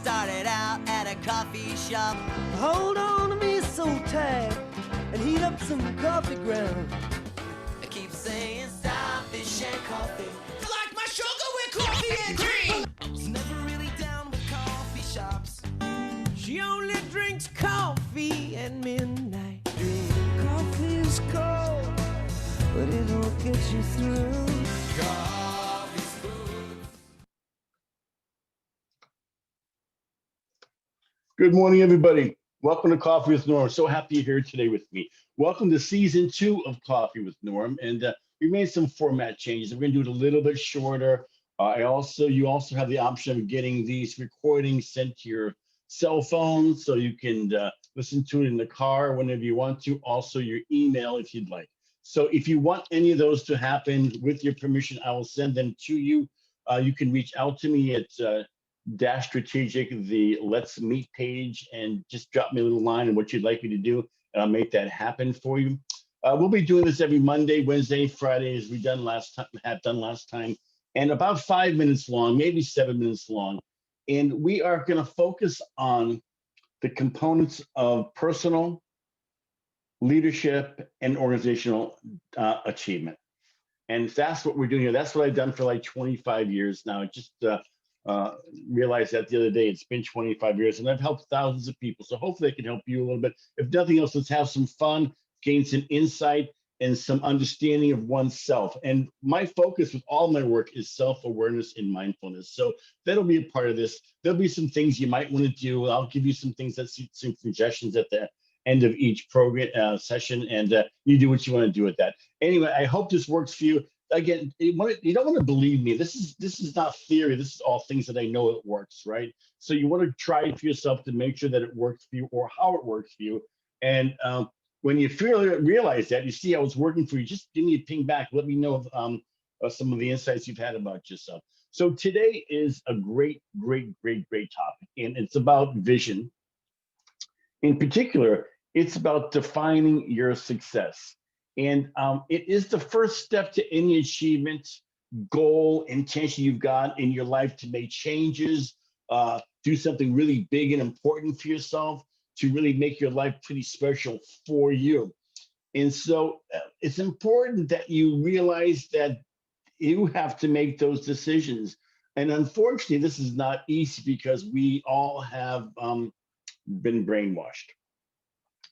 started out at a coffee shop. Hold on to me so tight and heat up some coffee ground. I keep saying Starfish and coffee. Like my sugar with coffee and cream. Was never really down with coffee shops. She only drinks coffee at midnight. Coffee is cold, but it'll get you through. Coffee's food. Good morning, everybody. Welcome to Coffee with Norm. So happy you're here today with me. Welcome to season 2 of Coffee with Norm. And we made some format changes. We're going to do it a little bit shorter. You also have the option of getting these recordings sent to your cell phone, so you can listen to it in the car whenever you want to. Also, your email if you'd like. So if you want any of those to happen, with your permission, I will send them to you. You can reach out to me at Dash Strategic, the Let's Meet page, and just drop me a little line on what you'd like me to do, and I'll make that happen for you. We'll be doing this every Monday, Wednesday, Friday, as we have done last time, and about 5 minutes long, maybe 7 minutes long. And we are going to focus on the components of personal leadership and organizational achievement. And that's what we're doing here. That's what I've done for like 25 years now. I just realized that the other day. It's been 25 years, and I've helped thousands of people. So hopefully I can help you a little bit. If nothing else, let's have some fun, gain some insight, and some understanding of oneself. And my focus with all my work is self-awareness and mindfulness. So that'll be a part of this. There'll be some things you might want to do. I'll give you some things, some suggestions at the end of each program session, and you do what you want to do with that. Anyway, I hope this works for you. Again, you don't want to believe me. This is not theory. This is all things that I know it works, right? So you want to try it for yourself to make sure that it works for you, or how it works for you. And when you realize that, you see how it's working for you, just give me a ping back. Let me know of some of the insights you've had about yourself. So today is a great topic, and it's about vision. In particular, it's about defining your success. And it is the first step to any achievement, goal, intention you've got in your life to make changes, do something really big and important for yourself, to really make your life pretty special for you. And so it's important that you realize that you have to make those decisions. And unfortunately, this is not easy because we all have been brainwashed.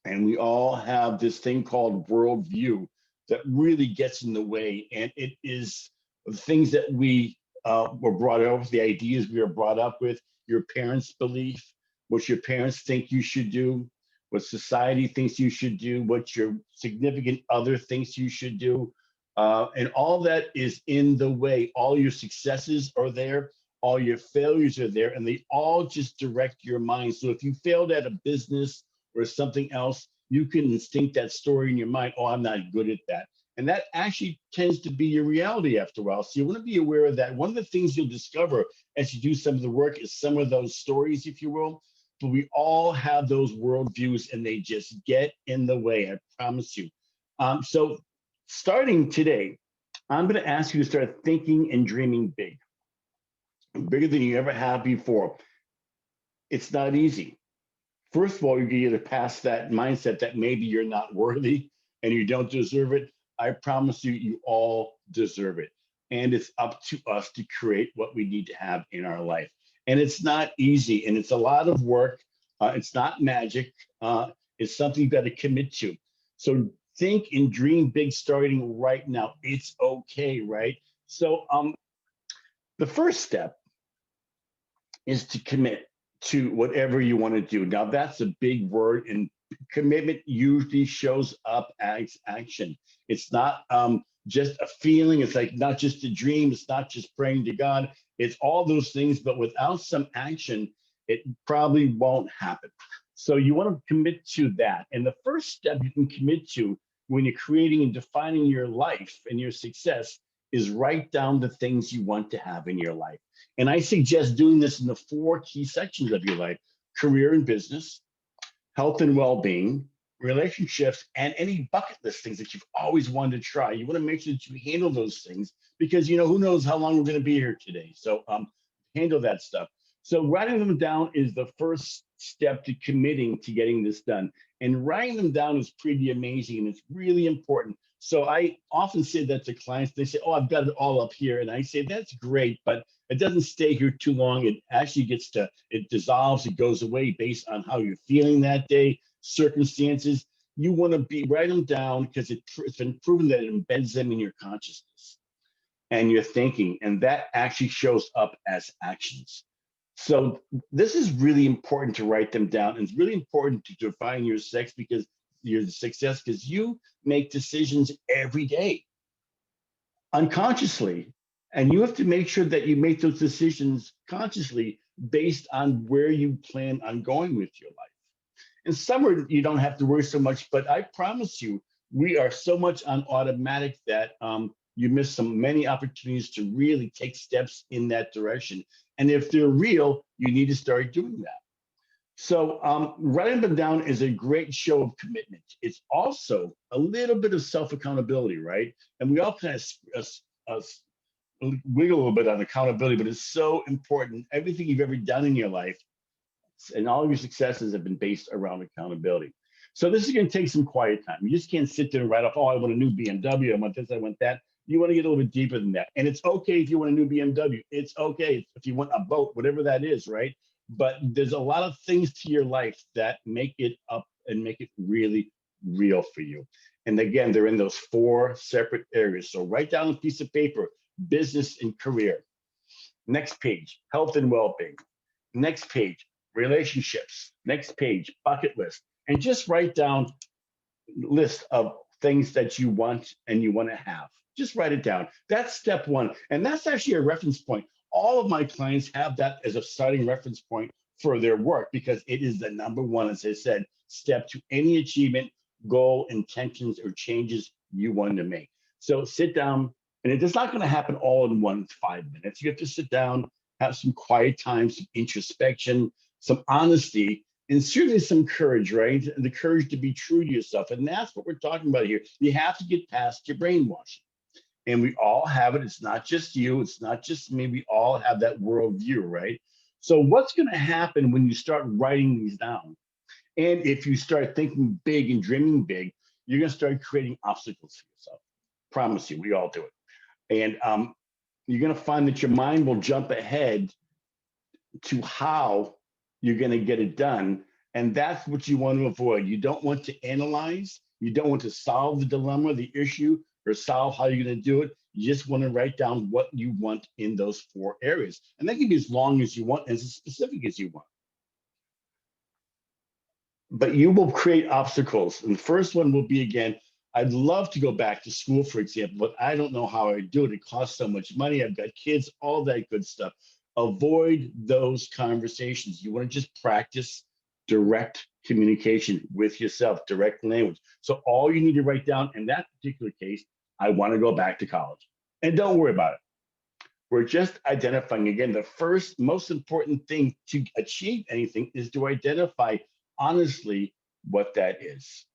And we all have this thing called worldview that really gets in the way. And it is the things that we were brought up with, the ideas we were brought up with, your parents' belief, what your parents think you should do, what society thinks you should do, what your significant other thinks you should do. And all that is in the way. All your successes are there, all your failures are there, and they all just direct your mind. So if you failed at a business or something else, you can instinct that story in your mind, oh, I'm not good at that. And that actually tends to be your reality after a while. So you want to be aware of that. One of the things you'll discover as you do some of the work is some of those stories, if you will. But we all have those worldviews, and they just get in the way, I promise you. So starting today, I'm going to ask you to start thinking and dreaming big, bigger than you ever have before. It's not easy. First of all, you get to pass that mindset that maybe you're not worthy and you don't deserve it. I promise you, you all deserve it. And it's up to us to create what we need to have in our life. And it's not easy, and it's a lot of work. It's not magic. It's something you've got to commit to. So think and dream big starting right now. It's okay, right? So the first step is to commit to whatever you want to do. Now, that's a big word, and commitment usually shows up as action. It's not just a feeling. It's like not just a dream. It's not just praying to God. It's all those things, but without some action, it probably won't happen. So you want to commit to that. And the first step you can commit to when you're creating and defining your life and your success is write down the things you want to have in your life. And I suggest doing this in the 4 key sections of your life: career and business, health and well-being, relationships, and any bucket list things that you've always wanted to try. You want to make sure that you handle those things because, who knows how long we're going to be here today. So handle that stuff. So writing them down is the first step to committing to getting this done. And writing them down is pretty amazing and it's really important. So I often say that to clients, they say, oh, I've got it all up here. And I say, that's great, but it doesn't stay here too long. It actually it dissolves, it goes away based on how you're feeling that day, circumstances. You want to write them down because it's been proven that it embeds them in your consciousness and your thinking, and that actually shows up as actions. So this is really important to write them down. And it's really important to define your success because you make decisions every day unconsciously. And you have to make sure that you make those decisions consciously based on where you plan on going with your life. In summer, you don't have to worry so much, but I promise you, we are so much on automatic that you miss many opportunities to really take steps in that direction. And if they're real, you need to start doing that. So writing them down is a great show of commitment. It's also a little bit of self-accountability, right? And we all kind of wiggle a little bit on accountability, but it's so important. Everything you've ever done in your life and all of your successes have been based around accountability. So this is going to take some quiet time. You just can't sit there and write off, oh, I want a new BMW, I want this, I want that. You want to get a little bit deeper than that. And it's okay if you want a new BMW. It's okay if you want a boat, whatever that is, right? But there's a lot of things to your life that make it up and make it really real for you. And again, they're in those 4 separate areas. So write down a piece of paper, business and career. Next page, health and well-being. Next page, relationships. Next page, bucket list. And just write down a list of things that you want and you want to have. Just write it down. That's step 1. And that's actually a reference point. All of my clients have that as a starting reference point for their work because it is the number 1, as I said, step to any achievement, goal, intentions, or changes you want to make. So sit down, and it is not going to happen all in 5 minutes. You have to sit down, have some quiet time, some introspection, some honesty, and certainly some courage, right? And the courage to be true to yourself. And that's what we're talking about here. You have to get past your brainwashing. And we all have it. It's not just you. It's not just me. We all have that worldview, right? So what's going to happen when you start writing these down? And if you start thinking big and dreaming big, you're going to start creating obstacles for yourself. Promise you, we all do it. And you're going to find that your mind will jump ahead to how you're going to get it done. And that's what you want to avoid. You don't want to analyze. You don't want to solve the dilemma, the issue, or solve how you're going to do it. You just want to write down what you want in those 4 areas. And that can be as long as you want, as specific as you want. But you will create obstacles. And the first one will be, again, I'd love to go back to school, for example, but I don't know how I do it. It costs so much money. I've got kids, all that good stuff. Avoid those conversations. You want to just practice direct communication with yourself, direct language. So all you need to write down in that particular case, I want to go back to college. And don't worry about it. We're just identifying, again, the first most important thing to achieve anything is to identify honestly what that is.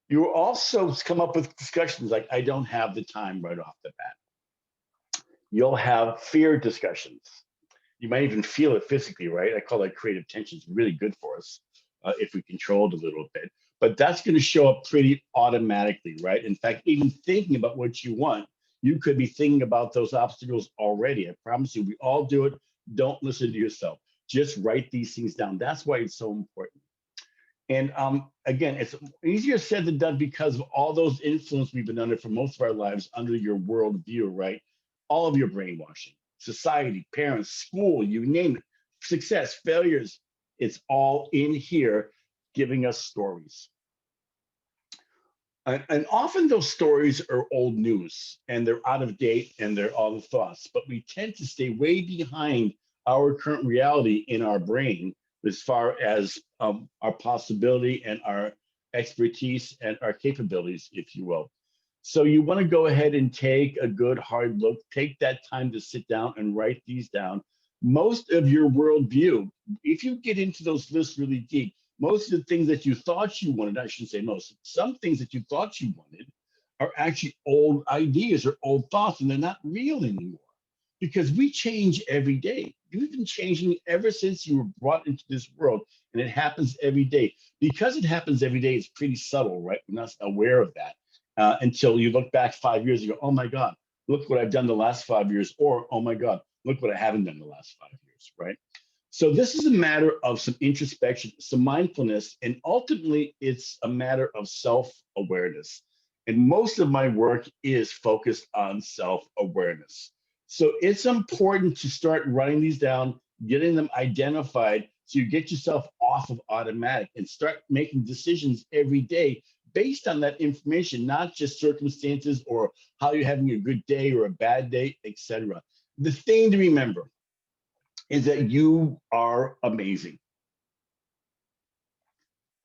You will also come up with discussions like, I don't have the time right off the bat. You'll have fear discussions. You might even feel it physically, right? I call that creative tension. It's really good for us if we control it a little bit. But that's going to show up pretty automatically, right? In fact, even thinking about what you want, you could be thinking about those obstacles already. I promise you, we all do it. Don't listen to yourself. Just write these things down. That's why it's so important. And again, it's easier said than done because of all those influence we've been under for most of our lives under your worldview, right? All of your brainwashing, society, parents, school, you name it, success, failures, it's all in here giving us stories. And often those stories are old news and they're out of date and they're all the thoughts, but we tend to stay way behind our current reality in our brain as far as our possibility and our expertise and our capabilities, if you will. So you want to go ahead and take a good hard look, take that time to sit down and write these down. Most of your worldview, if you get into those lists really deep, most of the things that you thought you wanted, I shouldn't say most, some things that you thought you wanted are actually old ideas or old thoughts, and they're not real anymore because we change every day. You've been changing ever since you were brought into this world, and it happens every day. Because it happens every day, it's pretty subtle, right? We're not aware of that until you look back 5 years and go, oh my God, look what I've done the last 5 years, or oh my God, look what I haven't done the last 5 years, right? So this is a matter of some introspection, some mindfulness, and ultimately it's a matter of self-awareness. And most of my work is focused on self-awareness. So it's important to start writing these down, getting them identified so you get yourself off of automatic and start making decisions every day based on that information, not just circumstances or how you're having a good day or a bad day, etc. The thing to remember is that you are amazing.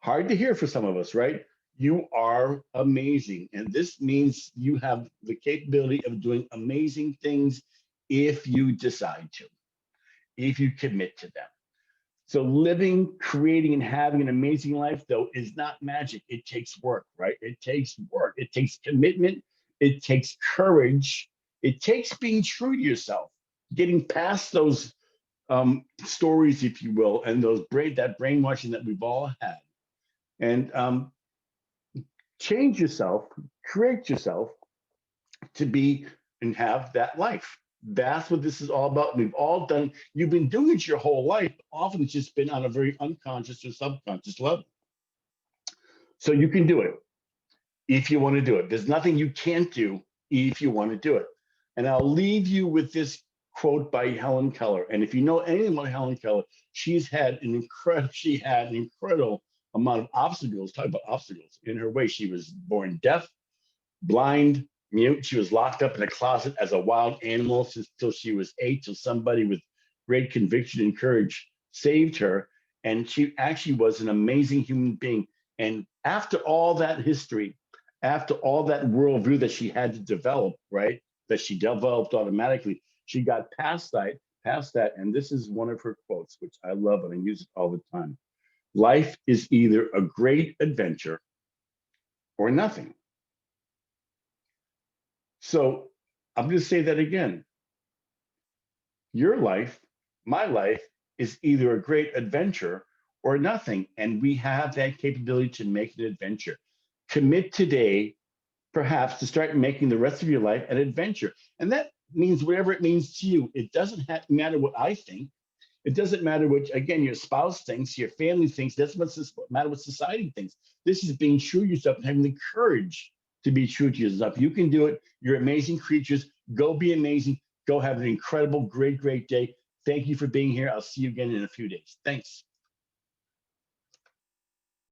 Hard to hear for some of us, right? You are amazing. And this means you have the capability of doing amazing things if you decide to, if you commit to them. So living, creating, and having an amazing life, though, is not magic. It takes work, right? It takes work. It takes commitment. It takes courage. It takes being true to yourself, getting past those stories, if you will, and that brainwashing that we've all had, and change yourself, create yourself to be and have that life. That's what this is all about. We've all done. You've been doing it your whole life. Often it's just been on a very unconscious or subconscious level. So you can do it if you want to do it. There's nothing you can't do if you want to do it. And I'll leave you with this quote by Helen Keller. And if you know anything about Helen Keller, she had an incredible amount of obstacles, talk about obstacles in her way. She was born deaf, blind, mute. She was locked up in a closet as a wild animal till she was 8, till somebody with great conviction and courage saved her. And she actually was an amazing human being. And after all that history, after all that worldview that she had to develop, right, that she developed automatically, she got past that. And this is one of her quotes, which I love and I use it all the time. Life is either a great adventure or nothing. So I'm going to say that again. Your life, my life, is either a great adventure or nothing. And we have that capability to make an adventure. Commit today, perhaps, to start making the rest of your life an adventure. And that means whatever it means to you. It doesn't matter what I think. It doesn't matter what, again, your spouse thinks, your family thinks. It doesn't matter what society thinks. This is being true to yourself and having the courage to be true to yourself. You can do it. You're amazing creatures. Go be amazing. Go have an incredible, great day. Thank you for being here. I'll see you again in a few days. Thanks.